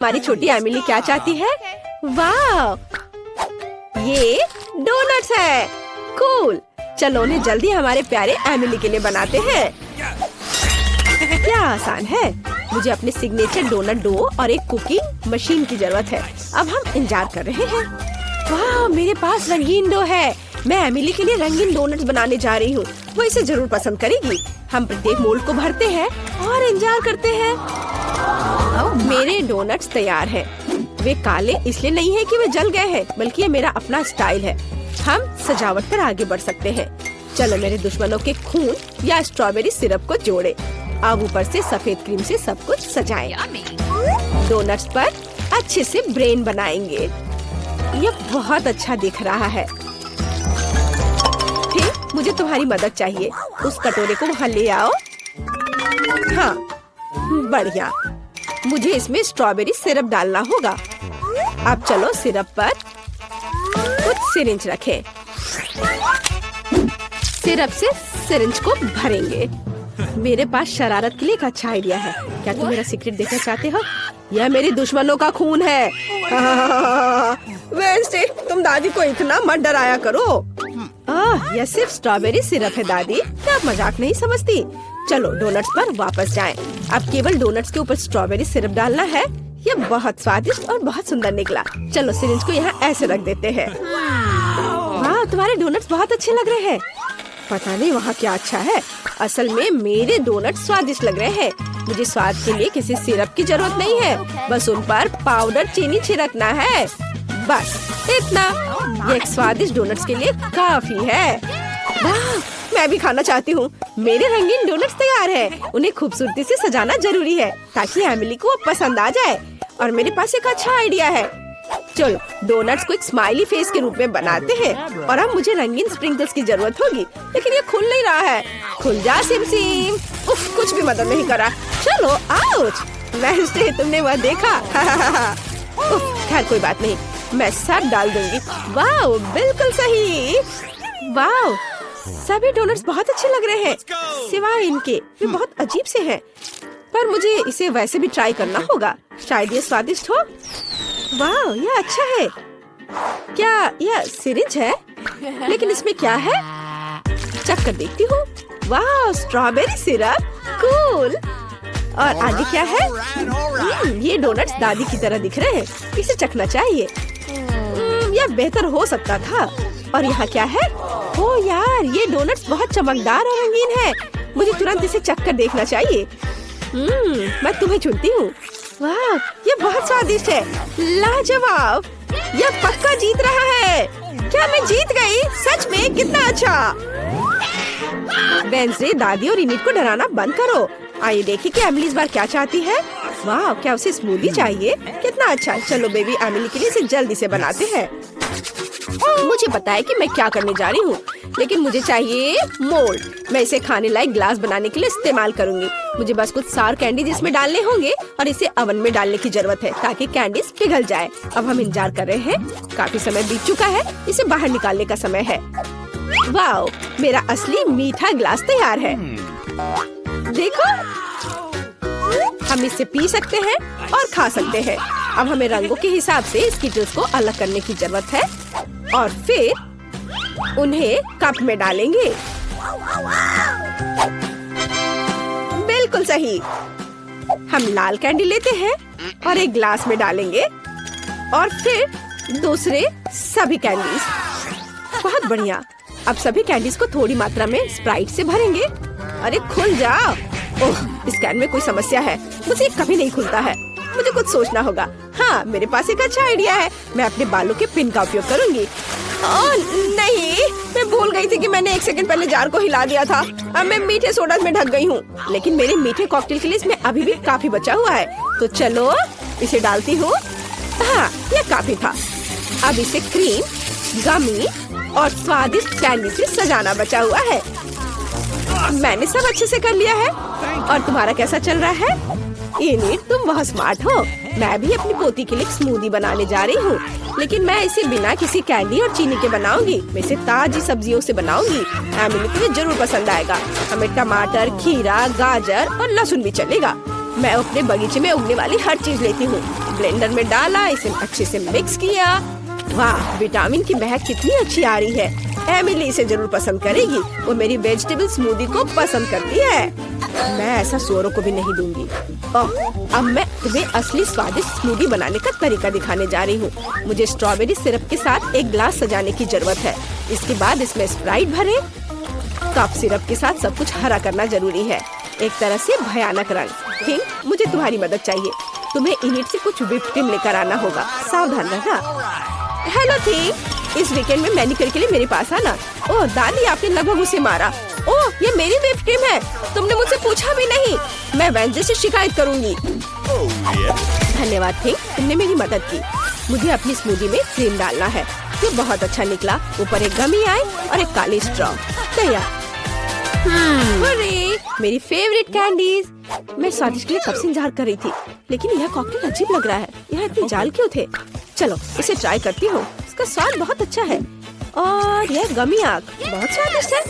हमारी छोटी एमिली क्या चाहती है? वाह, ये डोनट्स है। कूल, चलो उन्हें जल्दी हमारे प्यारे एमिली के लिए बनाते हैं। क्या आसान है। मुझे अपने सिग्नेचर डोनट डो और एक कुकिंग मशीन की जरूरत है। अब हम इंतजार कर रहे हैं। वाह, मेरे पास रंगीन डो है। मैं एमिली के लिए रंगीन डोनट्स बनाने जा रही हूँ। वो इसे जरूर पसंद करेगी। हम प्रत्येक मोल्ड को भरते हैं और इंतजार करते हैं। मेरे डोनट्स तैयार हैं। वे काले इसलिए नहीं है कि वे जल गए हैं, बल्कि ये मेरा अपना स्टाइल है। हम सजावट पर आगे बढ़ सकते हैं। चलो मेरे दुश्मनों के खून या स्ट्रॉबेरी सिरप को जोड़े। अब ऊपर से सफेद क्रीम से सब कुछ सजाएं। डोनट्स पर अच्छे से ब्रेन बनाएंगे। ये बहुत अच्छा दिख रहा है। फिर मुझे तुम्हारी मदद चाहिए। उस कटोरे को वहाँ ले आओ। हाँ, बढ़िया। मुझे इसमें स्ट्रॉबेरी सिरप डालना होगा। अब चलो सिरप पर कुछ सिरिंज रखें। सिरप से सिरिंज को भरेंगे। मेरे पास शरारत के लिए एक अच्छा आइडिया है। क्या तुम मेरा सीक्रेट देखना चाहते हो? यह मेरे दुश्मनों का खून है। वेंसडे, तुम दादी को इतना मत डराया करो। यह सिर्फ स्ट्रॉबेरी सिरप है दादी। क्या आप मजाक नहीं समझती? चलो डोनट्स पर वापस जाएं। अब केवल डोनट्स के ऊपर स्ट्रॉबेरी सिरप डालना है। यह बहुत स्वादिष्ट और बहुत सुंदर निकला। चलो सिरिंज को यहाँ ऐसे रख देते हैं। वाह, तुम्हारे डोनट्स बहुत अच्छे लग रहे हैं। पता नहीं वहाँ क्या अच्छा है। असल में मेरे डोनट स्वादिष्ट लग रहे हैं। मुझे स्वाद के लिए किसी सिरप की जरूरत नहीं है। बस उन पर पाउडर चीनी छिड़कना है। बस इतना। ये एक स्वादिष्ट डोनट्स के लिए काफी है। वाह, मैं भी खाना चाहती हूँ। मेरे रंगीन डोनट्स तैयार हैं। उन्हें खूबसूरती से सजाना जरूरी है ताकि एमिली को पसंद आ जाए। और मेरे पास एक अच्छा आइडिया है। चलो डोनट्स को एक स्माइली फेस के रूप में बनाते हैं। और अब मुझे रंगीन स्प्रिंकल्स की जरूरत होगी, लेकिन ये खुल नहीं रहा है। खुल जा सिम सिम। उफ, कुछ भी मदद नहीं करा। चलो आउच। वेंसडे, तुमने वह देखा? उफ, खैर कोई बात नहीं, मैं सब डाल दूंगी। वाह, बिल्कुल सही। वाह, सभी डोनट्स बहुत अच्छे लग रहे हैं सिवाय इनके। वे बहुत अजीब से हैं। पर मुझे इसे वैसे भी ट्राई करना होगा। शायद ये स्वादिष्ट हो। वाह, यह अच्छा है। क्या यह सिरिंज है? लेकिन इसमें क्या है? चख कर देखती हूँ। वाह, स्ट्रॉबेरी सिरप। कूल। और आगे क्या है? ये डोनट्स दादी की तरह दिख रहे हैं। इसे चखना चाहिए। यह बेहतर हो सकता था। और यहाँ क्या है? ओह यार, ये डोनट्स बहुत चमकदार और रंगीन है। मुझे तुरंत इसे चख कर देखना चाहिए। मैं तुम्हें चुनती हूँ। वाह, ये बहुत स्वादिष्ट है। लाजवाब। यह पक्का जीत रहा है। क्या मैं जीत गई? सच में? कितना अच्छा। वेंसडे, दादी और इनिट को डराना बंद करो। आइए देखिए कि एमिली इस बार क्या चाहती है। वाह, क्या उसे स्मूदी चाहिए? कितना अच्छा। चलो बेबी एमिली के लिए इसे जल्दी से बनाते हैं। मुझे पता है कि मैं क्या करने जा रही हूँ, लेकिन मुझे चाहिए मोल्ड। मैं इसे खाने लायक ग्लास बनाने के लिए इस्तेमाल करूंगी। मुझे बस कुछ सार कैंडीज इसमें डालने होंगे और इसे ओवन में डालने की जरूरत है ताकि कैंडीज पिघल जाए। अब हम इंतजार कर रहे हैं। काफी समय बीत चुका है। इसे बाहर निकालने का समय है। वाह, मेरा असली मीठा ग्लास तैयार है। देखो, हम इसे पी सकते हैं और खा सकते हैं। अब हमें रंगों के हिसाब से स्किटल्स को अलग करने की जरूरत है और फिर उन्हें कप में डालेंगे। बिल्कुल सही। हम लाल कैंडी लेते हैं और एक ग्लास में डालेंगे और फिर दूसरे सभी कैंडीज। बहुत बढ़िया। अब सभी कैंडीज को थोड़ी मात्रा में स्प्राइट से भरेंगे। अरे खुल जाओ। ओह, इस कैन में कोई समस्या है। मुझे कभी नहीं खुलता है। मुझे कुछ सोचना होगा। हाँ, मेरे पास एक अच्छा आइडिया है। मैं अपने बालों के पिन का उपयोग करूंगी। ओह नहीं, मैं भूल गई थी कि मैंने 1 सेकंड पहले जार को हिला दिया था। अब मैं मीठे सोडा में ढक गई हूँ, लेकिन मेरे मीठे कॉकटेल के लिए इसमें अभी भी काफी बचा हुआ है। तो चलो इसे डालती हूँ। हाँ, यह काफी था। अब इसे क्रीम, गमी और स्वादिष्ट कैंडी से सजाना बचा हुआ है। मैंने सब अच्छे से कर लिया है। और तुम्हारा कैसा चल रहा है? इनिट, तुम बहुत स्मार्ट हो। मैं भी अपनी पोती के लिए स्मूदी बनाने जा रही हूँ, लेकिन मैं इसे बिना किसी कैंडी और चीनी के बनाऊंगी। मैं इसे ताजी सब्जियों से बनाऊंगी। एमिली को ये जरूर पसंद आएगा। हमें टमाटर, खीरा, गाजर और लहसुन भी चलेगा। मैं अपने बगीचे में उगने वाली हर चीज लेती हूँ। ब्लेंडर में डाला, इसे अच्छे से मिक्स किया। वाह, विटामिन की महक कितनी अच्छी आ रही है। एमिली इसे जरूर पसंद करेगी। वो मेरी वेजिटेबल स्मूदी को पसंद करती है। मैं ऐसा सुअरों को भी नहीं दूंगी। ओह, अब मैं तुम्हें असली स्वादिष्ट स्मूदी बनाने का तरीका दिखाने जा रही हूँ। मुझे स्ट्रॉबेरी सिरप के साथ एक ग्लास सजाने की जरूरत है। इसके बाद इसमें स्प्राइट भरे। कप सिरप के साथ सब कुछ हरा करना जरूरी है, एक तरह से भयानक रंग। थिंक, मुझे तुम्हारी मदद चाहिए। तुम्हें इनिट से कुछ व्हिप्ड क्रीम लेकर आना होगा। सावधान रहना। हेलो थिंक, इस वीकेंड में मैनिक्योर के लिए मेरे पास आना। ओह दादी, आपने लगभग उसे मारा। ओह, ये मेरी व्हिप्ड क्रीम है। तुमने मुझसे पूछा भी नहीं। मैं वेंसडे से शिकायत करूंगी। धन्यवाद थिंक, तुमने मेरी मदद की। मुझे अपनी स्मूदी में क्रीम डालना है। ये बहुत अच्छा निकला। ऊपर एक गमी आई और एक काली स्ट्रॉ तैयार। मेरी फेवरेट कैंडीज। मैं स्वादिष्ट के लिए कब से इंतजार कर रही थी, लेकिन यह कॉकटेल अजीब लग रहा है। यहाँ इतने जाल क्यों थे? चलो इसे ट्राई करती हूँ। इसका स्वाद बहुत अच्छा है और यह गमी आग बहुत स्वादिष्ट है।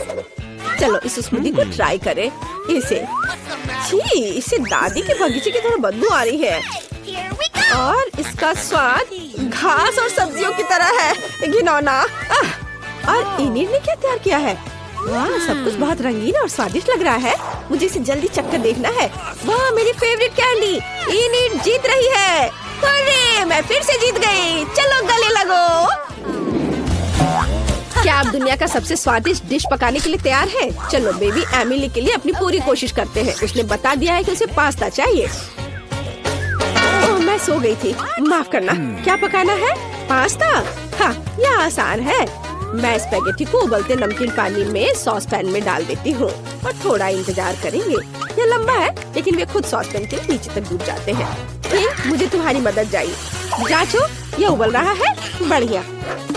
चलो इस स्मूदी को ट्राई करें। इससे दादी के बगीचे की तरह बदबू आ रही है और इसका स्वाद घास और सब्जियों की तरह है। घिनौना। और इनिट ने क्या तैयार किया है? वाह, सब कुछ बहुत रंगीन और स्वादिष्ट लग रहा है। मुझे इसे जल्दी चखकर देखना है। वाह, मेरी फेवरेट कैंडी। इनिट जीत रही है। अरे, मैं फिर से जीत गई। चलो गले लगो। क्या आप दुनिया का सबसे स्वादिष्ट डिश पकाने के लिए तैयार हैं? चलो बेबी एमिली के लिए अपनी पूरी कोशिश करते हैं। उसने बता दिया है कि उसे पास्ता चाहिए। ओह, मैं सो गई थी, माफ करना। क्या पकाना है? पास्ता? हाँ, यह आसान है। मैं स्पैगेटी को उबलते नमकीन पानी में सॉस पैन में डाल देती हूँ और थोड़ा इंतजार करेंगे। यह लंबा है, लेकिन वे खुद सॉस पैन के नीचे तक डूब जाते हैं। मुझे तुम्हारी मदद चाहिए। जांचो, यह उबल रहा है। बढ़िया।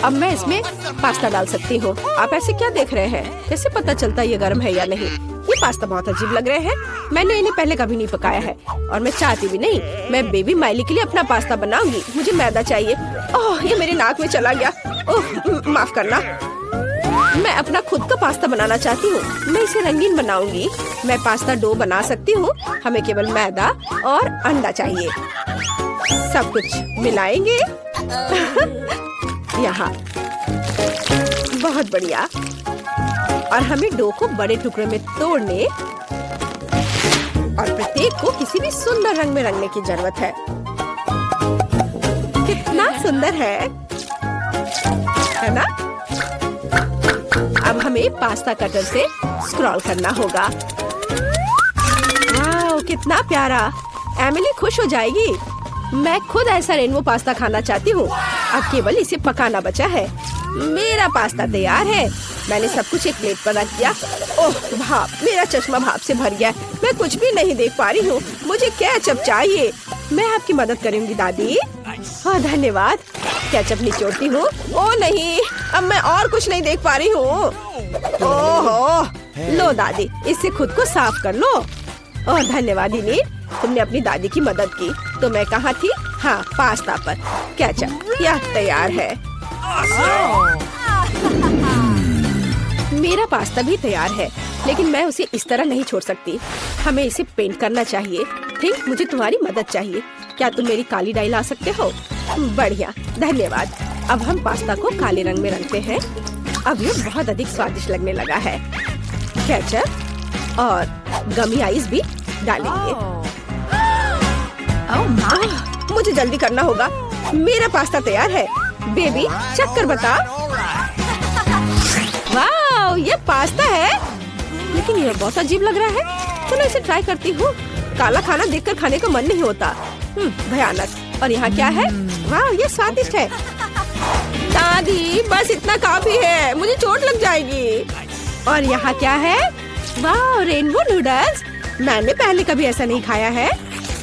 अब मैं इसमें पास्ता डाल सकती हूँ। आप ऐसे क्या देख रहे हैं? कैसे पता चलता ये गर्म है या नहीं? ये पास्ता बहुत अजीब लग रहे हैं। मैंने इन्हें पहले कभी नहीं पकाया है और मैं चाहती भी नहीं। मैं बेबी माइली के लिए अपना पास्ता बनाऊंगी। मुझे मैदा चाहिए। ओह, ये मेरे नाक में चला गया। ओह, माफ करना। मैं अपना खुद का पास्ता बनाना चाहती हूँ। मैं इसे रंगीन बनाऊंगी। मैं पास्ता डो बना सकती हूँ। हमें केवल मैदा और अंडा चाहिए। सब कुछ मिलाएंगे। यहाँ बहुत बढ़िया। और हमें डो को बड़े टुकड़े में तोड़ने और प्रत्येक को किसी भी सुंदर रंग में रंगने की जरूरत है। कितना सुंदर है ना? अब हमें पास्ता कटर से स्क्रॉल करना होगा। वाह, कितना प्यारा। एमिली खुश हो जाएगी। मैं खुद ऐसा रेनबो पास्ता खाना चाहती हूँ। अब केवल इसे पकाना बचा है। मेरा पास्ता तैयार है। मैंने सब कुछ एक प्लेट पर रख दिया। ओह भाप, मेरा चश्मा भाप से भर गया। मैं कुछ भी नहीं देख पा रही हूँ। मुझे केचप चाहिए। मैं आपकी मदद करूँगी दादी। हाँ धन्यवाद। केचप निचोड़ती हूँ। ओह नहीं, अब मैं और कुछ नहीं देख पा रही हूँ। ओह लो दादी, इससे खुद को साफ कर लो। ओह धन्यवाद इनिट, तुमने अपनी दादी की मदद की। तो मैं कहाँ थी? हाँ, पास्ता पर। केचप यह तैयार है। मेरा पास्ता भी तैयार है, लेकिन मैं उसे इस तरह नहीं छोड़ सकती। हमें इसे पेंट करना चाहिए। ठीक, मुझे तुम्हारी मदद चाहिए। क्या तुम मेरी काली डाई ला सकते हो? बढ़िया, धन्यवाद। अब हम पास्ता को काले रंग में रंगते हैं। अब ये बहुत अधिक स्वादिष्ट लगने लगा है। केचप और गमी आइस भी डालेंगे। मुझे जल्दी करना होगा। मेरा पास्ता तैयार है। बेबी चख कर बता। वाह, ये पास्ता है, लेकिन यह बहुत अजीब लग रहा है। चलो इसे ट्राई करती हूँ। काला खाना देखकर खाने का मन नहीं होता। भयानक। और यहाँ क्या है? वाह, ये स्वादिष्ट है। दादी बस इतना काफी है, मुझे चोट लग जाएगी। और यहाँ क्या है? वाह, रेनबो नूडल्स। मैंने पहले कभी ऐसा नहीं खाया है।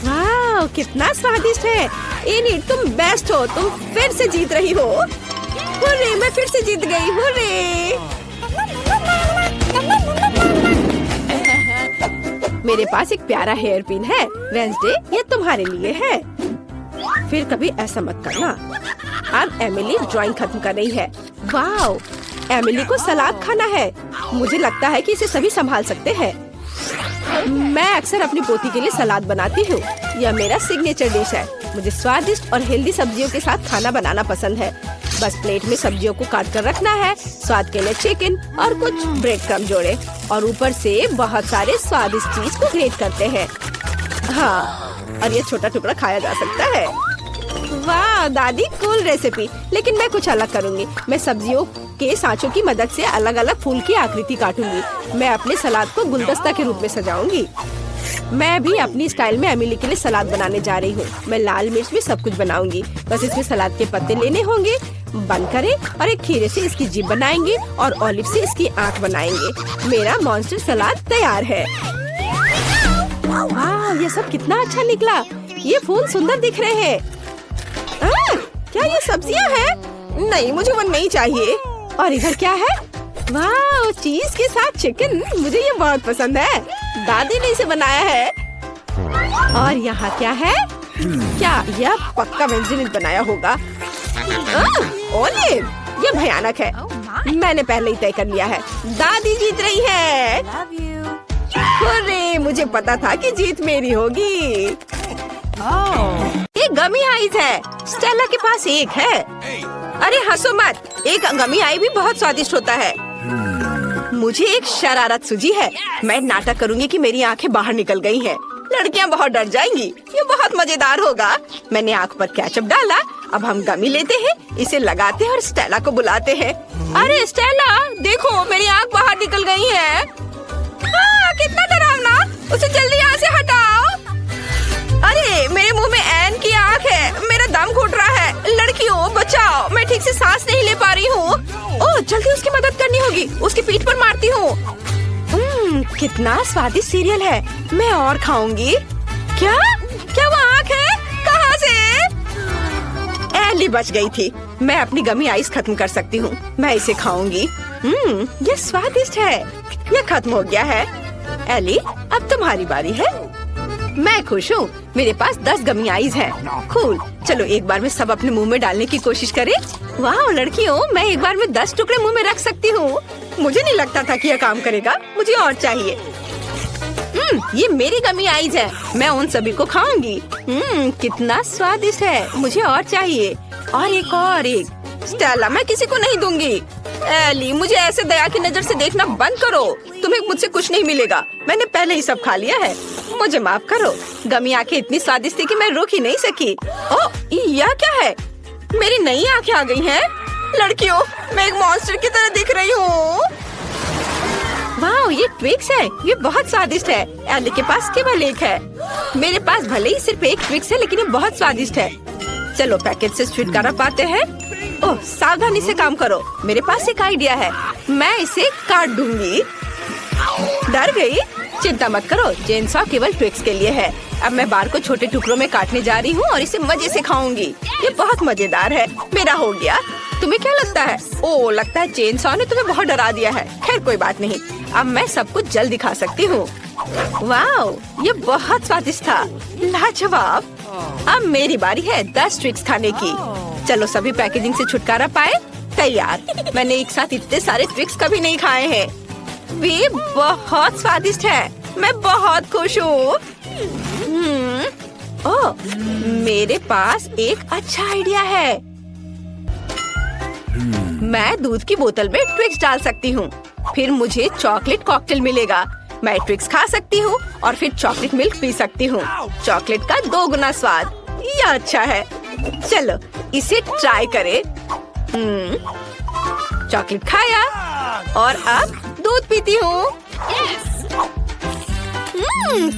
वाह, कितना स्वादिष्ट है। इनिट, तुम बेस्ट हो। तुम फिर से जीत रही हो। हुर्रे, मैं फिर से जीत गई। हुर्रे। मेरे पास एक प्यारा हेयर पिन है। वेंसडे, ये तुम्हारे लिए है। फिर कभी ऐसा मत करना। अब एमिली ड्राइंग खत्म कर रही है। वाह, एमिली को सलाद खाना है। मुझे लगता है कि इसे सभी संभाल सकते हैं। मैं अक्सर अपनी पोती के लिए सलाद बनाती हूँ। यह मेरा सिग्नेचर डिश है। मुझे स्वादिष्ट और हेल्दी सब्जियों के साथ खाना बनाना पसंद है। बस प्लेट में सब्जियों को काट कर रखना है। स्वाद के लिए चिकन और कुछ ब्रेड क्रम्ब जोड़े और ऊपर से बहुत सारे स्वादिष्ट चीज को ग्रेट करते हैं। हाँ, और ये छोटा टुकड़ा खाया जा सकता है। वाह दादी, कूल रेसिपी। लेकिन मैं कुछ अलग करूँगी। मैं सब्जियों के सांचों की मदद से अलग अलग फूल की आकृति काटूंगी। मैं अपने सलाद को गुलदस्ता के रूप में सजाऊंगी। मैं भी अपनी स्टाइल में एमिली के लिए सलाद बनाने जा रही हूँ। मैं लाल मिर्च में सब कुछ बनाऊंगी। बस इसमें सलाद के पत्ते लेने होंगे, बंद करें और एक खीरे से इसकी जीभ बनाएंगे और ऑलिव से इसकी आंख बनाएंगे। मेरा मॉन्स्टर सलाद तैयार है। वाह, ये सब कितना अच्छा निकला। ये फूल सुंदर दिख रहे हैं। क्या ये सब्जियां हैं? नहीं, मुझे वो नहीं चाहिए। और इधर क्या है? वाह, चीज के साथ चिकन। मुझे ये बहुत पसंद है। दादी ने इसे बनाया है। और यहाँ क्या है? क्या यह पक्का व्यंजन ने बनाया होगा? ओलिव, ये भयानक है। मैंने पहले ही तय कर लिया है। दादी जीत रही है। अरे, मुझे पता था कि जीत मेरी होगी। ये गमी आइस है। स्टेला के पास एक है। अरे हंसो मत, एक गमी आई भी बहुत स्वादिष्ट होता है। मुझे एक शरारत सूझी है। मैं नाटक करूंगी कि मेरी आंखें बाहर निकल गई हैं। लड़कियां बहुत डर जाएंगी। ये बहुत मजेदार होगा। मैंने आंख पर केचप डाला। अब हम गमी लेते हैं, इसे लगाते हैं और स्टेला को बुलाते हैं। अरे स्टेला, देखो मेरी आंख बाहर निकल गई है। कितना डरावना। उसे जल्दी यहाँ से हटाओ। अरे, मेरे मुंह में एन की आंख है। मेरा दम घुट रहा है। लड़कियों बचाओ, मैं ठीक से सांस नहीं ले पा रही हूँ। ओह, जल्दी उसकी मदद करनी होगी। उसकी पीठ पर मारती हूँ। कितना स्वादिष्ट सीरियल है। मैं और खाऊंगी। क्या क्या वो आंख है? कहाँ से? एली बच गई थी। मैं अपनी गमी आइस खत्म कर सकती हूँ। मैं इसे खाऊंगी। ये स्वादिष्ट है। ये खत्म हो गया है। एली, अब तुम्हारी बारी है। मैं खुश हूँ। मेरे पास 10 गमी आइस है। कूल। चलो एक बार में सब अपने मुंह में डालने की कोशिश करें। वाह लड़कियों, मैं एक बार में 10 टुकड़े मुंह में रख सकती हूँ। मुझे नहीं लगता था कि यह काम करेगा। मुझे और चाहिए। ये मेरी गमी आइस है। मैं उन सभी को खाऊंगी। कितना स्वादिष्ट है। मुझे और चाहिए। और एक। स्टेला, मैं किसी को नहीं दूंगी। एली, मुझे ऐसे दया की नजर से देखना बंद करो। तुम्हें मुझसे कुछ नहीं मिलेगा। मैंने पहले ही सब खा लिया है। मुझे माफ करो। गमी आंखें इतनी स्वादिष्ट थी कि मैं रोक ही नहीं सकी। ओह, यह क्या है? मेरी नई आंखें आ गई हैं। लड़कियों, मैं एक मॉन्स्टर की तरह दिख रही हूँ। वाह, ये ट्विक्स है। ये बहुत स्वादिष्ट है। एली के पास केवल एक है। मेरे पास भले ही सिर्फ एक ट्विक्स है, लेकिन ये बहुत स्वादिष्ट है। चलो पैकेट से छुटकारा पाते हैं। ओह, सावधानी से काम करो। मेरे पास एक आइडिया है। मैं इसे काट दूंगी। डर गई? चिंता मत करो, चेनसॉ केवल ट्विक्स के लिए है। अब मैं बार को छोटे टुकड़ों में काटने जा रही हूँ और इसे मजे से खाऊंगी। ये बहुत मजेदार है। मेरा हो गया। तुम्हें क्या लगता है? ओह, लगता है चेनसॉ ने तुम्हें बहुत डरा दिया है। खैर कोई बात नहीं। अब मैं सब कुछ जल्दी खा सकती हूँ। वाह, ये बहुत स्वादिष्ट था। लाजवाब। अब मेरी बारी है 10 ट्विक्स खाने की। चलो सभी पैकेजिंग से छुटकारा पाए। तैयार। मैंने एक साथ इतने सारे ट्विक्स कभी नहीं खाए हैं। वे बहुत स्वादिष्ट है। मैं बहुत खुश हूँ। ओह, मेरे पास एक अच्छा आइडिया है। मैं दूध की बोतल में ट्विक्स डाल सकती हूँ। फिर मुझे चॉकलेट कॉकटेल मिलेगा। मैं ट्विक्स खा सकती हूँ और फिर चॉकलेट मिल्क पी सकती हूँ। चॉकलेट का 2 गुना स्वाद। यह अच्छा है। चलो इसे ट्राई करें। चॉकलेट खाया और अब दूध पीती हूँ।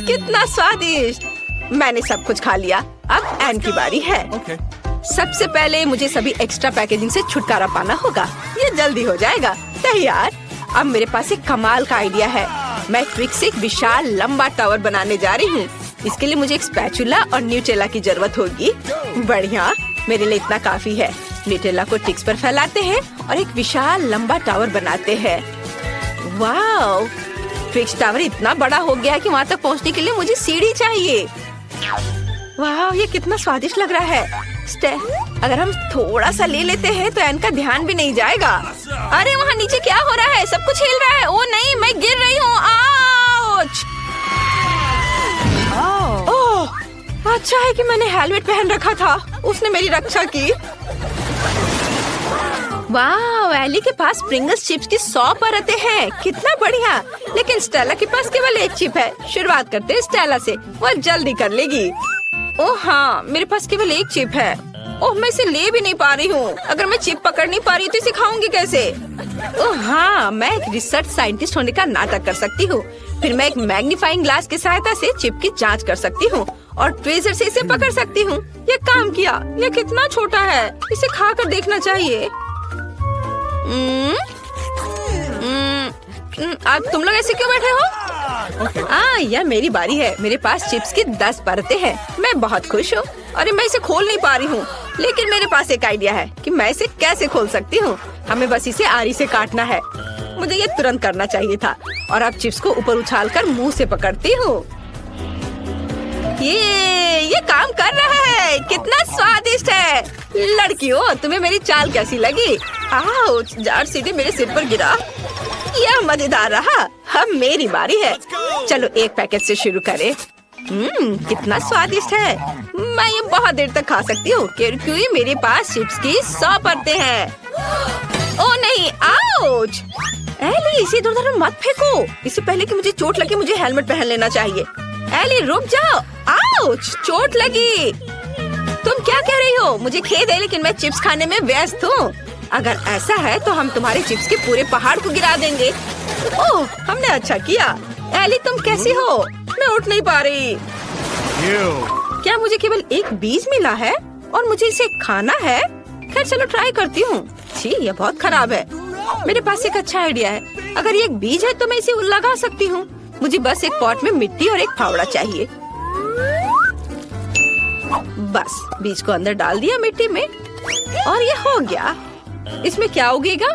कितना स्वादिष्ट। मैंने सब कुछ खा लिया। अब एन की बारी है। सबसे पहले मुझे सभी एक्स्ट्रा पैकेजिंग से छुटकारा पाना होगा। ये जल्दी हो जाएगा। तैयार। अब मेरे पास एक कमाल का आइडिया है। मैं ट्विक्स से एक विशाल लंबा टावर बनाने जा रही हूँ। इसके लिए मुझे एक स्पैचुला और न्यूटेला की जरूरत होगी। बढ़िया, मेरे लिए इतना काफी है। न्यूटेला को टिक्स पर फैलाते हैं और एक विशाल लंबा टावर बनाते हैं। वाह, ट्विक्स टावर इतना बड़ा हो गया है कि वहाँ तक पहुँचने के लिए मुझे सीढ़ी चाहिए। वाह, ये कितना स्वादिष्ट लग रहा है। अगर हम थोड़ा सा ले लेते हैं तो एन का ध्यान भी नहीं जाएगा। अरे वहाँ नीचे क्या हो रहा है? सब कुछ हिल रहा है। ओ नहीं, मैं गिर रही हूँ। आउच! ओह, अच्छा है कि मैंने हेलमेट पहन रखा था, उसने मेरी रक्षा की। वाह, एली के पास प्रिंगल्स चिप्स की 100 परतें हैं, कितना बढ़िया। लेकिन स्टेला के पास केवल एक चिप है। शुरुआत करते हैं स्टेला से, वो जल्दी कर लेगी। ओह हाँ, मेरे पास केवल एक चिप है। ओह, मैं इसे ले भी नहीं पा रही हूँ। अगर मैं चिप पकड़ नहीं पा रही तो इसे खाऊंगी कैसे? ओह हाँ, मैं एक रिसर्च साइंटिस्ट होने का नाटक कर सकती हूँ। फिर मैं एक मैग्नीफाइंग ग्लास की सहायता से चिप की जांच कर सकती हूँ और ट्वीजर से इसे पकड़ सकती हूँ। ये काम किया। ये कितना छोटा है, इसे खाकर देखना चाहिए। अब तुम लोग ऐसे क्यों बैठे हो? यह मेरी बारी है। मेरे पास चिप्स की 10 परतें हैं। मैं बहुत खुश हूँ। अरे मैं इसे खोल नहीं पा रही हूँ, लेकिन मेरे पास एक आइडिया है कि मैं इसे कैसे खोल सकती हूँ। हमें बस इसे आरी से काटना है। मुझे ये तुरंत करना चाहिए था। और अब चिप्स को ऊपर उछालकर मुंह से पकड़ती हूँ। ये काम कर रहा है। कितना स्वादिष्ट है। लड़कियों, तुम्हें मेरी चाल कैसी लगी? आउच, जार सीधे मेरे सिर पर गिरा। यह मजेदार रहा। अब मेरी बारी है। चलो एक पैकेट से शुरू करें। कितना स्वादिष्ट है। मैं ये बहुत देर तक खा सकती हूँ क्योंकि मेरे पास चिप्स की 100 परतें हैं। ओह नहीं, आउच। एली, इसे इधर-उधर मत फेंको। इससे पहले कि मुझे चोट लगे मुझे हेलमेट पहन लेना चाहिए। एली रुक जाओ। आउच, चोट लगी। तुम क्या कह रही हो? मुझे खेद है, लेकिन मैं चिप्स खाने में व्यस्त हूँ। अगर ऐसा है तो हम तुम्हारे चिप्स के पूरे पहाड़ को गिरा देंगे। ओह, हमने अच्छा किया। एली, तुम कैसी हो? मैं उठ नहीं पा रही। क्या मुझे केवल एक बीज मिला है और मुझे इसे खाना है? खैर चलो ट्राई करती हूँ। छी, ये बहुत खराब है। मेरे पास एक अच्छा आइडिया है। अगर ये एक बीज है तो मैं इसे लगा सकती हूँ। मुझे बस एक पॉट में मिट्टी और एक फावड़ा चाहिए। बस बीज को अंदर डाल दिया मिट्टी में और ये हो गया। इसमें क्या उगेगा?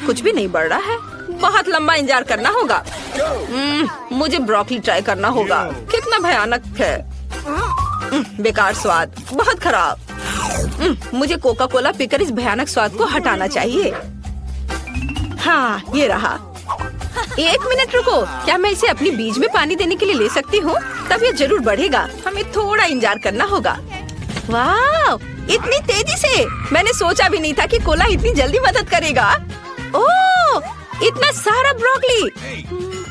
कुछ भी नहीं बढ़ रहा है। बहुत लंबा इंतजार करना होगा। मुझे ब्रोकली ट्राई करना होगा। कितना भयानक है। बेकार स्वाद, बहुत खराब। मुझे कोका कोला पीकर इस भयानक स्वाद को हटाना चाहिए। हाँ, ये रहा। 1 मिनट रुको। क्या मैं इसे अपनी बीज में पानी देने के लिए ले सकती हूँ? तब ये जरूर बढ़ेगा। हमें थोड़ा इंतजार करना होगा। वाह, इतनी तेजी से! मैंने सोचा भी नहीं था कि कोला इतनी जल्दी मदद करेगा। ओह, इतना सारा ब्रोकली!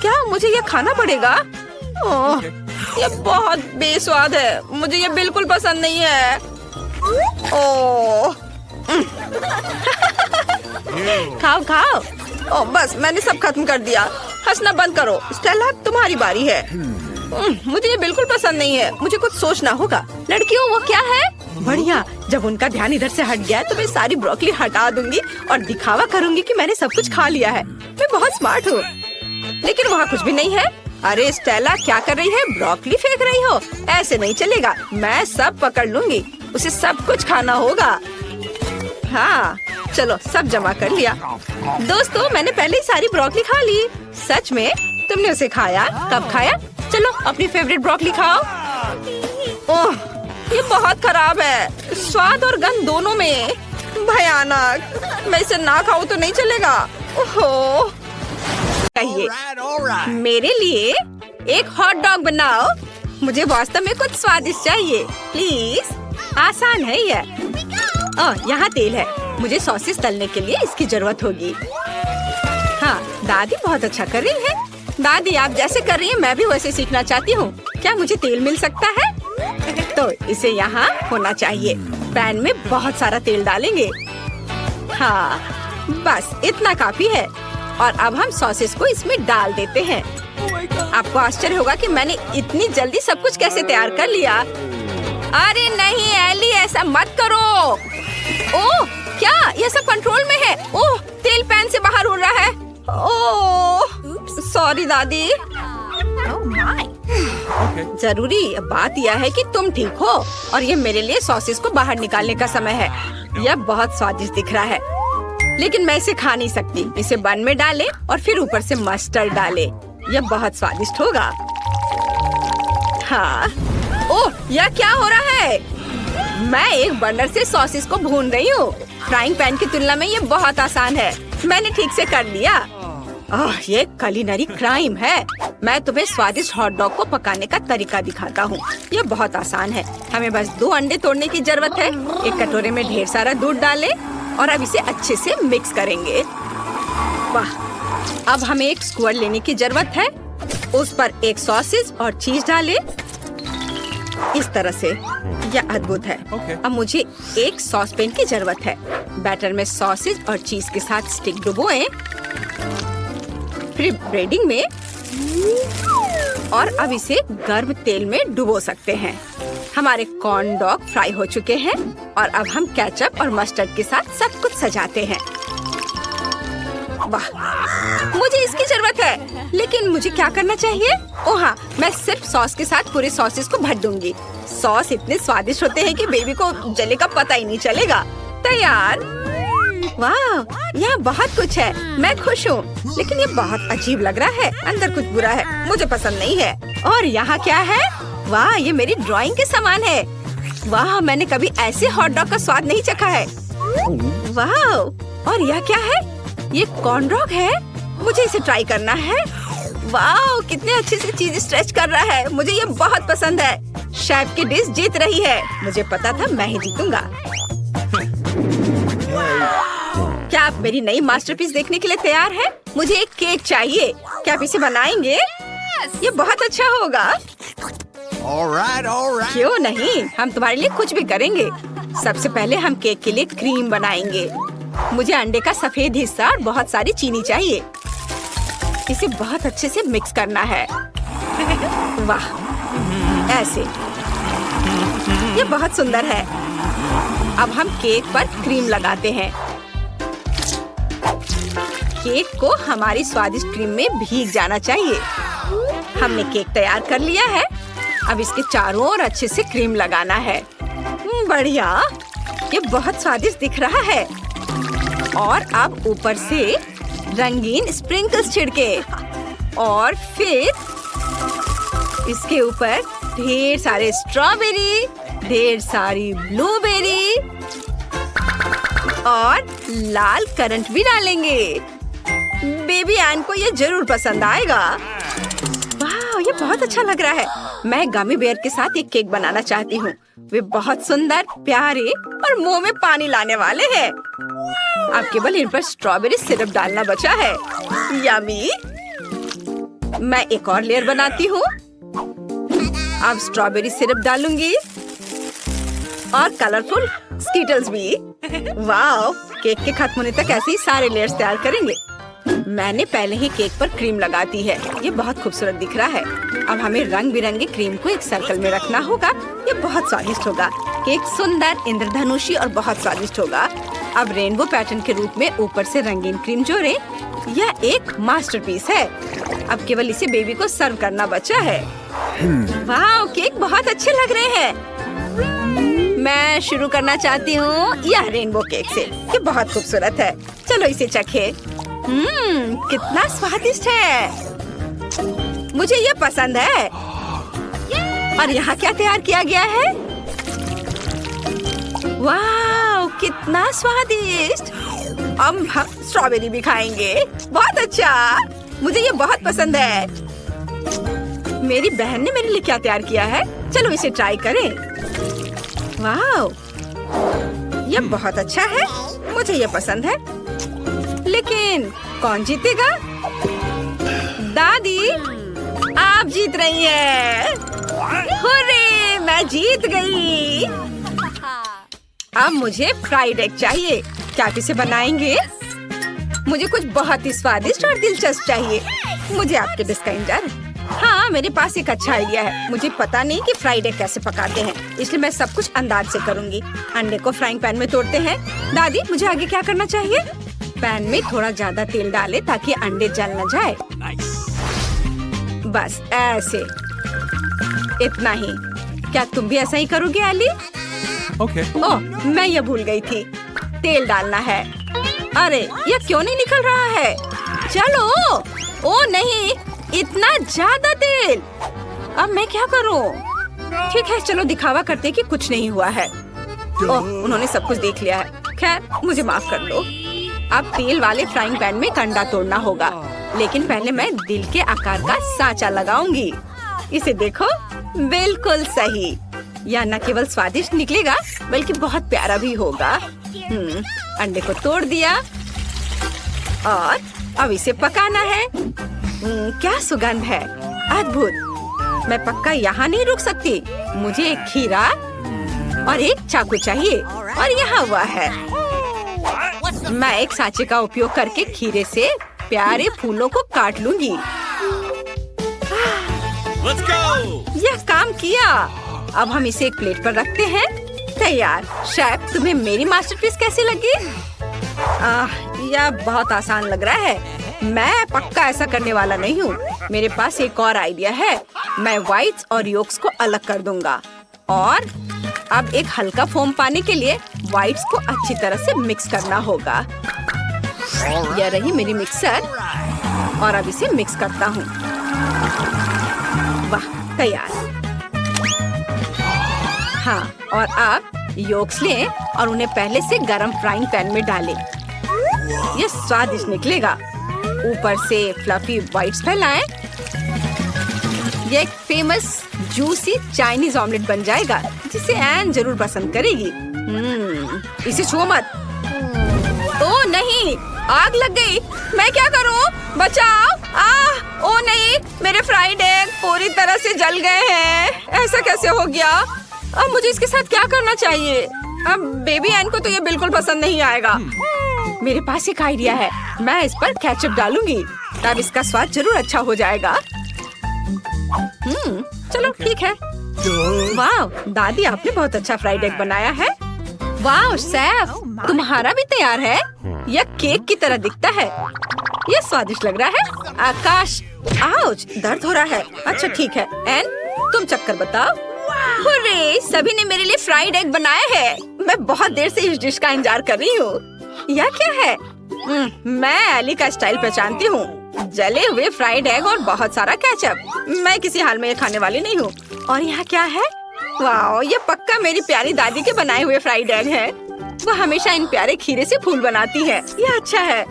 क्या मुझे ये खाना पड़ेगा? ओह, ये बहुत बेस्वाद है। मुझे ये बिल्कुल पसंद नहीं है। ओह, खाओ खाओ। ओह, बस मैंने सब खत्म कर दिया। हंसना बंद करो। स्टेला, तुम्हारी बारी है। मुझे ये बिल्कुल पसंद नहीं है। मुझे कुछ सोचना होगा। लड़कियों, वो क्या है? बढ़िया। जब उनका ध्यान इधर से हट गया तो मैं सारी ब्रोकली हटा दूंगी और दिखावा करूंगी कि मैंने सब कुछ खा लिया है। मैं बहुत स्मार्ट हूँ। लेकिन वहाँ कुछ भी नहीं है। अरे स्टेला, क्या कर रही है? ब्रोकली फेंक रही हो? ऐसे नहीं चलेगा। मैं सब पकड़ लूंगी। उसे सब कुछ खाना होगा। हाँ, चलो सब जमा कर लिया। दोस्तों, मैंने पहले ही सारी ब्रोकली खा ली। सच में? तुमने उसे खाया? कब खाया? चलो अपनी फेवरेट ब्रोकली खाओ। ओह, ये बहुत खराब है। स्वाद और गंध दोनों में। भयानक। मैं इसे ना खाऊं तो नहीं चलेगा। ओहो, कहिए मेरे लिए एक हॉट डॉग बनाओ। मुझे वास्तव में कुछ स्वादिष्ट चाहिए, प्लीज। आसान है ये। यहाँ तेल है। मुझे सॉसेस तलने के लिए इसकी जरूरत होगी। हाँ, दादी बहुत अच्छा कर रही है। दादी, आप जैसे कर रही हैं मैं भी वैसे सीखना चाहती हूँ। क्या मुझे तेल मिल सकता है? तो इसे यहाँ होना चाहिए। पैन में बहुत सारा तेल डालेंगे। हाँ, बस इतना काफी है। और अब हम सॉसेस को इसमें डाल देते हैं। आपको आश्चर्य होगा कि मैंने इतनी जल्दी सब कुछ कैसे तैयार कर लिया। अरे नहीं एली, ऐसा मत करो। ओह, क्या ये सब कंट्रोल में है? ओह, तेल पैन से बाहर उड़ रहा है। ओह, सॉरी दादी। जरूरी बात यह है कि तुम ठीक हो और ये मेरे लिए सॉसेस को बाहर निकालने का समय है। यह बहुत स्वादिष्ट दिख रहा है, लेकिन मैं इसे खा नहीं सकती। इसे बन में डालें और फिर ऊपर से मस्टर्ड डालें। यह बहुत स्वादिष्ट होगा। हाँ। ओह, यह क्या हो रहा है? मैं एक बर्नर से सॉसेस को भून रही हूँ। फ्राइंग पैन की तुलना में ये बहुत आसान है। मैंने ठीक से कर लिया। ये कुलिनरी क्राइम है। मैं तुम्हें स्वादिष्ट हॉट डॉग को पकाने का तरीका दिखाता हूँ। ये बहुत आसान है। हमें बस 2 अंडे तोड़ने की जरूरत है। एक कटोरे में ढेर सारा दूध डालें और अब इसे अच्छे से मिक्स करेंगे। वाह! अब हमें एक स्क्वायर लेने की जरूरत है। उस पर एक सॉसेज और चीज डालें। इस तरह से। यह अद्भुत है। अब मुझे एक सॉस पैन की जरूरत है। बैटर में सॉसेज और चीज के साथ स्टिक डुबोएं। फिर ब्रेडिंग में और अब इसे गर्म तेल में डुबो सकते हैं। हमारे कॉर्न डॉग फ्राई हो चुके हैं और अब हम केचप और मस्टर्ड के साथ सब कुछ सजाते हैं। वाह! मुझे इसकी जरूरत है, लेकिन मुझे क्या करना चाहिए? ओह हाँ, मैं सिर्फ सॉस के साथ पूरे सॉसेस को भर दूंगी। सॉस इतने स्वादिष्ट होते हैं कि बेबी को जले का पता ही नहीं चलेगा। तैयार। वाह! यहाँ बहुत कुछ है। मैं खुश हूँ, लेकिन ये बहुत अजीब लग रहा है। अंदर कुछ बुरा है, मुझे पसंद नहीं है। और यहाँ क्या है? वाह! ये मेरी ड्राइंग के समान है। वाह! मैंने कभी ऐसे हॉट डॉग का स्वाद नहीं चखा है। वाह! और यह क्या है? ये कॉर्न डॉग है। मुझे इसे ट्राई करना है। वाह! कितने अच्छे से चीज स्ट्रेच कर रहा है। मुझे ये बहुत पसंद है। शेफ की डिश जीत रही है। मुझे पता था मैं ही जीतूंगा। क्या आप मेरी नई मास्टरपीस देखने के लिए तैयार हैं? मुझे एक केक चाहिए। क्या आप इसे बनाएंगे? ये बहुत अच्छा होगा। क्यों नहीं? हम तुम्हारे लिए कुछ भी करेंगे। सबसे पहले हम केक के लिए क्रीम बनाएंगे। मुझे अंडे का सफेद हिस्सा और बहुत सारी चीनी चाहिए। इसे बहुत अच्छे से मिक्स करना है। वाह! ऐसे। ये बहुत सुंदर है। अब हम केक पर क्रीम लगाते हैं। केक को हमारी स्वादिष्ट क्रीम में भीग जाना चाहिए। हमने केक तैयार कर लिया है। अब इसके चारों ओर अच्छे से क्रीम लगाना है। बढ़िया! ये बहुत स्वादिष्ट दिख रहा है। और अब ऊपर से रंगीन स्प्रिंकल्स छिड़के और फिर इसके ऊपर ढेर सारे स्ट्रॉबेरी, ढेर सारी ब्लूबेरी और लाल करंट भी डालेंगे। बेबी एन को ये जरूर पसंद आएगा। वाह! ये बहुत अच्छा लग रहा है। मैं गमी बेयर के साथ एक केक बनाना चाहती हूँ। वे बहुत सुंदर, प्यारे और मुंह में पानी लाने वाले हैं। अब केवल इन पर स्ट्रॉबेरी सिरप डालना बचा है। यम्मी! मैं एक और लेयर बनाती हूँ। अब स्ट्रॉबेरी सिरप डालूंगी और कलरफुल स्कीटल्स भी। वाह! केक के खत्म होने तक ऐसे ही सारे लेयर्स तैयार करेंगे। मैंने पहले ही केक पर क्रीम लगा दी है। ये बहुत खूबसूरत दिख रहा है। अब हमें रंग बिरंगे क्रीम को एक सर्कल में रखना होगा। ये बहुत स्वादिष्ट होगा। केक सुंदर, इंद्रधनुषी और बहुत स्वादिष्ट होगा। अब रेनबो पैटर्न के रूप में ऊपर से रंगीन क्रीम जोड़ें। यह एक मास्टरपीस है। अब केवल इसे बेबी को सर्व करना बचा है। वाह! केक बहुत अच्छे लग रहे हैं। मैं शुरू करना चाहती हूँ यह रेनबो केक से। ये बहुत खूबसूरत है। चलो इसे चखें। कितना स्वादिष्ट है। मुझे ये पसंद है। और यहाँ क्या तैयार किया गया है? वाह! कितना स्वादिष्ट। अब हम स्ट्रॉबेरी भी खाएंगे। बहुत अच्छा। मुझे ये बहुत पसंद है। मेरी बहन ने मेरे लिए क्या तैयार किया है? चलो इसे ट्राई करें। वाह! ये बहुत अच्छा है। मुझे ये पसंद है। लेकिन कौन जीतेगा? दादी, आप जीत रही हैं। हुर्रे! मैं जीत गई। अब मुझे फ्राइड एग चाहिए। क्या आप इसे बनाएंगे? मुझे कुछ बहुत ही स्वादिष्ट और दिलचस्प चाहिए। मुझे आपके डिश का इंतजार। हाँ, मेरे पास एक अच्छा आइडिया है। मुझे पता नहीं कि फ्राइड एग कैसे पकाते हैं, इसलिए मैं सब कुछ अंदाज से करूंगी। अंडे को फ्राइंग पैन में तोड़ते हैं। दादी, मुझे आगे क्या करना चाहिए? पैन में थोड़ा ज्यादा तेल डालें ताकि अंडे जल न जाए। बस ऐसे। इतना ही। क्या तुम भी ऐसा ही करोगे एली? ओह, मैं ये भूल गई थी। तेल डालना है। अरे, ये क्यों नहीं निकल रहा है? चलो। ओ नहीं, इतना ज्यादा तेल। अब मैं क्या करूं? ठीक है, चलो दिखावा करते कि कुछ नहीं हुआ है। ओह, उन्होंने सब कुछ देख लिया है। खैर, मुझे माफ कर दो। अब तेल वाले फ्राइंग पैन में अंडा तोड़ना होगा। लेकिन पहले मैं दिल के आकार का सांचा लगाऊंगी। इसे देखो, बिल्कुल सही। यह न केवल स्वादिष्ट निकलेगा बल्कि बहुत प्यारा भी होगा। अंडे को तोड़ दिया और अब इसे पकाना है। क्या सुगंध है, अद्भुत। मैं पक्का यहाँ नहीं रुक सकती। मुझे एक खीरा और एक चाकू चाहिए और यहाँ हुआ है। मैं एक सांचे का उपयोग करके खीरे से प्यारे फूलों को काट लूंगी। Let's go! यह काम किया। अब हम इसे एक प्लेट पर रखते हैं। तैयार। शेफ, तुम्हें मेरी मास्टरपीस कैसी लगी? यह बहुत आसान लग रहा है। मैं पक्का ऐसा करने वाला नहीं हूँ। मेरे पास एक और आइडिया है। मैं व्हाइट्स और योक्स को अलग कर दूंगा और अब एक हल्का फोम पाने के लिए व्हाइट्स को अच्छी तरह से मिक्स करना होगा। यह रही मेरी मिक्सर और अब इसे मिक्स करता हूँ। वाह, तैयार। हाँ, और आप योक्स लें और उन्हें पहले से गरम फ्राइंग पैन में डालें। यह स्वादिष्ट निकलेगा। ऊपर से फ्लफी व्हाइट्स फैलाएं। यह एक फेमस जूसी चाइनीज ऑमलेट बन जाएगा जिसे एन जरूर पसंद करेगी। इसे छुओ मत। ओ नहीं, आग लग गई। मैं क्या करूं? बचाओ! ओ नहीं, मेरे फ्राइड एग पूरी तरह से जल गए हैं। ऐसा कैसे हो गया? अब मुझे इसके साथ क्या करना चाहिए? अब बेबी एन को तो ये बिल्कुल पसंद नहीं आएगा। मेरे पास एक आइडिया है। मैं इस पर केचप डालूंगी, तब इसका स्वाद जरूर अच्छा हो जाएगा। चलो ठीक है। वाह, दादी आपने बहुत अच्छा फ्राइड एग बनाया है। वाह शेफ, तुम्हारा भी तैयार है। यह केक की तरह दिखता है। यह स्वादिष्ट लग रहा है। आकाश, आउच, दर्द हो रहा है। अच्छा ठीक है। एन, तुम चक्कर बताओ। हुर्रे, सभी ने मेरे लिए फ्राइड एग बनाया है। मैं बहुत देर से इस डिश का इंतजार कर रही हूँ। यह क्या है? मैं एली का स्टाइल पहचानती हूँ। जले हुए फ्राइड एग और बहुत सारा केचप। मैं किसी हाल में ये खाने वाली नहीं हूँ। और यहाँ क्या है? वाह, ये पक्का मेरी प्यारी दादी के बनाए हुए फ्राइड एग है। वो हमेशा इन प्यारे खीरे से फूल बनाती है। यह अच्छा है।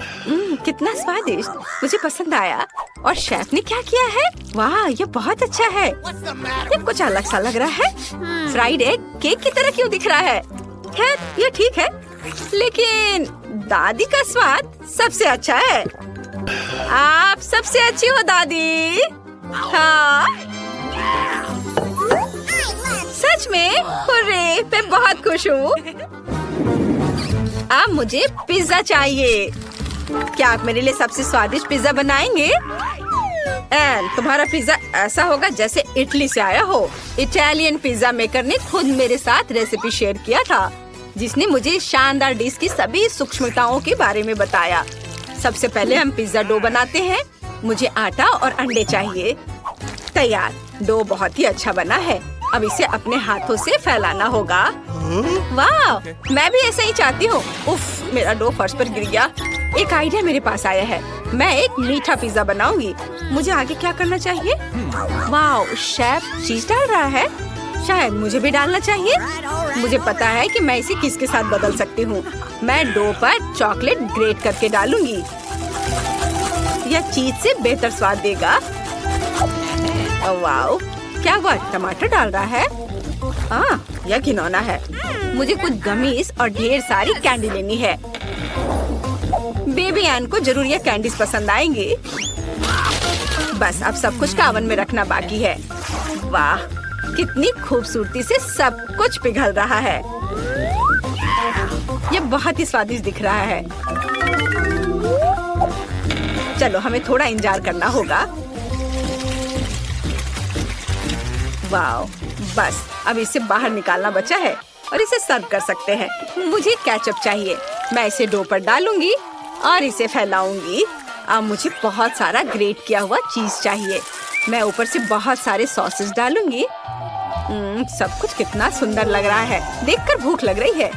कितना स्वादिष्ट, मुझे पसंद आया। और शेफ ने क्या किया है? वाह, ये बहुत अच्छा है। ये कुछ अलग सा लग रहा है। फ्राइड एग केक की तरह क्यों दिख रहा है? खैर, ये ठीक है, लेकिन दादी का स्वाद सबसे अच्छा है। आप सबसे अच्छी हो दादी। हाँ, सच में? हुर्रे, मैं बहुत खुश हूँ। अब मुझे पिज्जा चाहिए। क्या आप मेरे लिए सबसे स्वादिष्ट पिज्जा बनाएंगे? एन, तुम्हारा पिज्जा ऐसा होगा जैसे इटली से आया हो। इटालियन पिज्जा मेकर ने खुद मेरे साथ रेसिपी शेयर किया था, जिसने मुझे शानदार डिश की सभी सूक्ष्मताओं के बारे में बताया। सबसे पहले हम पिज्जा डो बनाते हैं। मुझे आटा और अंडे चाहिए। तैयार। डो बहुत ही अच्छा बना है। अब इसे अपने हाथों से फैलाना होगा। वाह, मैं भी ऐसा ही चाहती हूँ। उफ, मेरा डो फर्श पर गिर गया। एक आइडिया मेरे पास आया है। मैं एक मीठा पिज्जा बनाऊंगी। मुझे आगे क्या करना चाहिए? वाह, शेफ चीज डाल रहा है। शायद मुझे भी डालना चाहिए। मुझे पता है कि मैं इसे किसके साथ बदल सकती हूँ। मैं डो पर चॉकलेट ग्रेट करके डालूंगी। यह चीज से बेहतर स्वाद देगा। वाह, क्या हुआ? टमाटर डाल रहा है। यह घिनौना है। मुझे कुछ गमीज और ढेर सारी कैंडी लेनी है। बेबी एन को जरूर ये कैंडीज पसंद आएंगी। बस अब सब कुछ का ओवन में रखना बाकी है। वाह, कितनी खूबसूरती से सब कुछ पिघल रहा है। ये बहुत ही स्वादिष्ट दिख रहा है। चलो, हमें थोड़ा इंतजार करना होगा। वाह, बस अब इसे बाहर निकालना बचा है और इसे सर्व कर सकते हैं। मुझे केचप चाहिए। मैं इसे डो पर डालूंगी और इसे फैलाऊंगी। अब मुझे बहुत सारा ग्रेट किया हुआ चीज चाहिए। मैं ऊपर से बहुत सारे सॉसेस डालूंगी। सब कुछ कितना सुंदर लग रहा है। देखकर भूख लग रही है।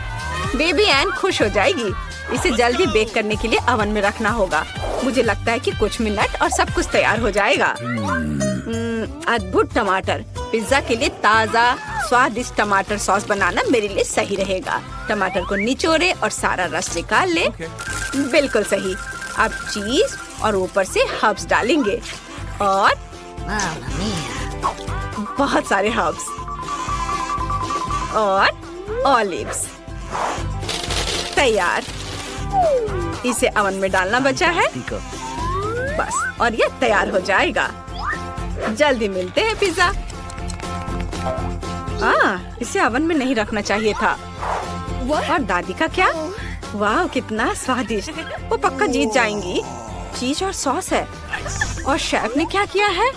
बेबी एन खुश हो जाएगी। इसे जल्दी बेक करने के लिए ओवन में रखना होगा। मुझे लगता है कि कुछ मिनट और सब कुछ तैयार हो जाएगा। अद्भुत टमाटर। पिज्जा के लिए ताज़ा स्वादिष्ट टमाटर सॉस बनाना मेरे लिए सही रहेगा। टमाटर को निचोड़े और सारा रस निकाल ले। बिल्कुल सही। अब चीज और ऊपर से हर्ब्स डालेंगे और बहुत सारे हर्ब्स और ऑलिव्स। तैयार। इसे अवन में डालना बचा है बस, और ये तैयार हो जाएगा। जल्दी मिलते हैं पिज्जा। इसे अवन में नहीं रखना चाहिए था। और दादी का क्या? वाह कितना स्वादिष्ट। वो पक्का जीत जाएंगी। चीज और सॉस है। और शेफ ने क्या किया है?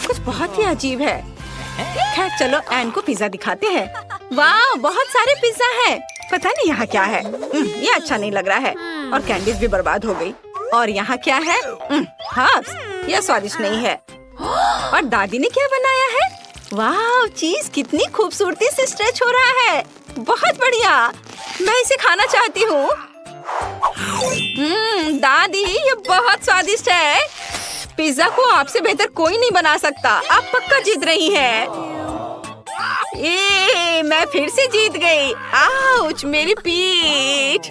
कुछ बहुत ही अजीब है। खैर चलो एन को पिज्जा दिखाते हैं। वाह बहुत सारे पिज्जा हैं। पता नहीं यहाँ क्या है। ये अच्छा नहीं लग रहा है। और कैंडीज भी बर्बाद हो गई। और यहाँ क्या है? हर्ब्स। यह स्वादिष्ट नहीं है। और दादी ने क्या बनाया है? वाह चीज कितनी खूबसूरती से स्ट्रेच हो रहा है। बहुत बढ़िया। मैं इसे खाना चाहती हूँ। दादी ये बहुत स्वादिष्ट है। पिज्जा को आपसे बेहतर कोई नहीं बना सकता। आप पक्का जीत रही हैं। मैं फिर से जीत गई। आउच मेरी पीठ।